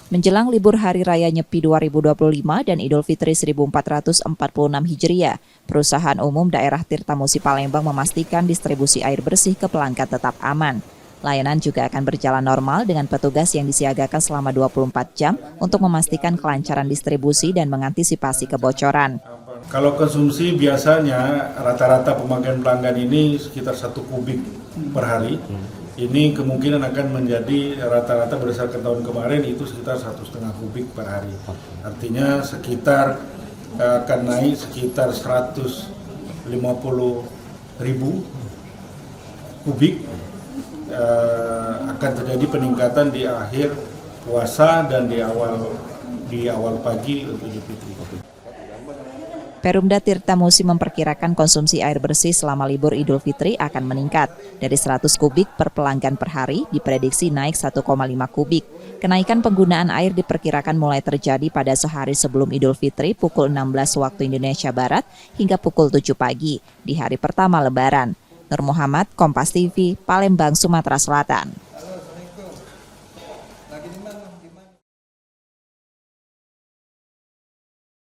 Menjelang libur Hari Raya Nyepi 2025 dan Idul Fitri 1446 Hijriah, Perusahaan Umum Daerah Tirtamusi Palembang memastikan distribusi air bersih ke pelanggan tetap aman. Layanan juga akan berjalan normal dengan petugas yang disiagakan selama 24 jam untuk memastikan kelancaran distribusi dan mengantisipasi kebocoran. Kalau konsumsi biasanya rata-rata pemakaian pelanggan ini sekitar 1 kubik per hari. Ini kemungkinan akan menjadi rata-rata berdasarkan tahun kemarin itu sekitar 1,5 kubik per hari. Artinya sekitar akan naik sekitar 150.000 kubik. Akan terjadi peningkatan di akhir puasa dan di awal pagi untuk Idul Fitri. Perumda Tirtamusi memperkirakan konsumsi air bersih selama libur Idul Fitri akan meningkat. Dari 100 kubik per pelanggan per hari diprediksi naik 1,5 kubik. Kenaikan penggunaan air diperkirakan mulai terjadi pada sehari sebelum Idul Fitri pukul 16 waktu Indonesia Barat hingga pukul 7 pagi di hari pertama Lebaran. Nur Muhammad, Kompas TV, Palembang, Sumatera Selatan.